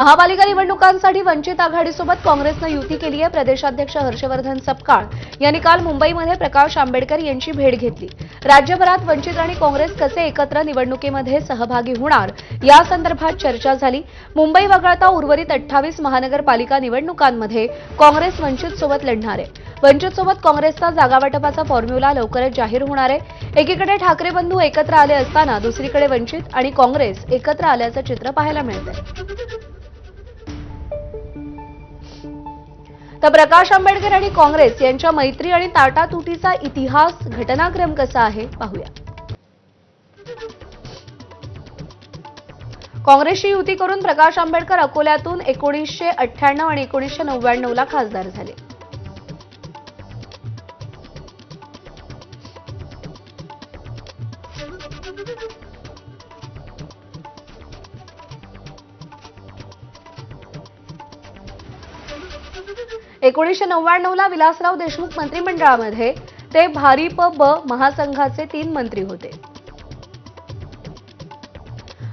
महापालिका निवडणुकांसाठी वंचित आघाडीसोबत काँग्रेसनं युती केली आहे। प्रदेशाध्यक्ष हर्षवर्धन सपकाळ यांनी काल मुंबईमध्ये प्रकाश आंबेडकर यांची भेट घेतली। राज्यभरात वंचित आणि काँग्रेस कसे एकत्र निवडणुकीमध्ये सहभागी होणार या संदर्भात चर्चा झाली। मुंबई वगळता उर्वरित 28 महानगरपालिका निवडणुकांमध्ये काँग्रेस वंचित सोबत लढणार आहे। वंचित सोबत काँग्रेसचा जागावाटपाचा फॉर्म्युला लवकरच जाहीर होणार आहे। एकीकडे ठाकरे बंधू एकत्र आले असताना दुसरीकडे वंचित आणि काँग्रेस एकत्र आल्याचं चित्र पाहायला मिळतंय। तर प्रकाश आंबेडकर आणि काँग्रेस यांच्या मैत्री आणि ताटातुटीचा इतिहास घटनाक्रम कसा आहे पाहूया। काँग्रेसशी युती करून प्रकाश आंबेडकर अकोल्यातून 1998 आणि 1999 ला खासदार झाले। एकोणीसशे 1999 ला विलासराव देशमुख मंत्रिमंडळामध्ये ते भारिप ब महासंघाचे 3 मंत्री होते।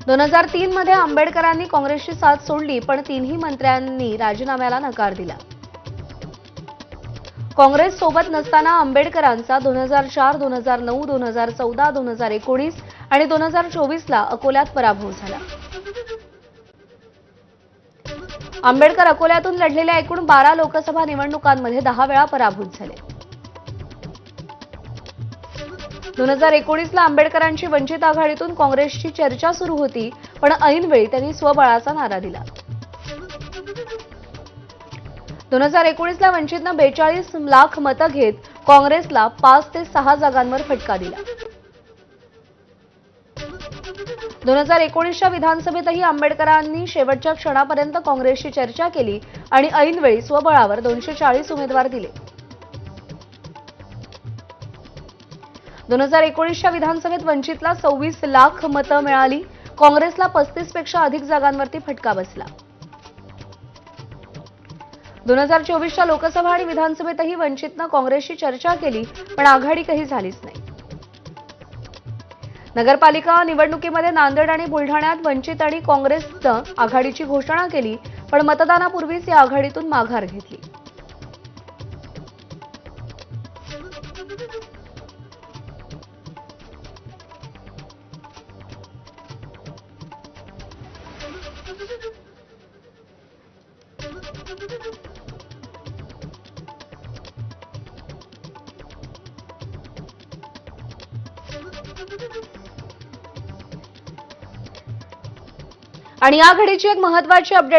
2003 मध्ये आंबेडकरांनी काँग्रेसची साथ सोडली, पण तिन्ही मंत्र्यांनी राजीनाम्याला नकार दिला। काँग्रेस सोबत नसताना आंबेडकरांचा 2004, 2009, 2014, 2019 आणि 2024 ला अकोल्यात पराभव झाला। आंबेडकर अकोल्यातून लढलेल्या एकूण 12 लोकसभा निवडणुकांमध्ये 10 वेळा पराभूत झाले। 2019 ला आंबेडकरांची वंचित आघाडीतून काँग्रेसची चर्चा सुरू होती, पण ऐनवेळी त्यांनी स्वबळाचा नारा दिला। 2019 ला वंचितनं 42 लाख मतं घेत काँग्रेसला 5 ते 6 जागांवर फटका दिला। 2019च्या विधानसभेतही आंबेडकरांनी शेवटच्या क्षणापर्यंत काँग्रेसशी चर्चा केली आणि ऐनवेळी स्वबळावर 240 उमेदवार दिले। 2019च्या विधानसभेत वंचितला 26 लाख मतं मिळाली। काँग्रेसला 35 पेक्षा अधिक जागांवरती फटका बसला। 2024च्या लोकसभा आणि विधानसभेतही वंचितनं काँग्रेसशी चर्चा केली, पण आघाडी काही झालीच नाही। नगरपालिका निवडणुकीमध्ये नांदेड आणि बुलढाण्यात वंचित आणि काँग्रेसनं आघाडीची घोषणा केली, पण मतदानापूर्वीच या आघाडीतून माघार घेतली। आणि या घडीची एक महत्त्वाची अपडेट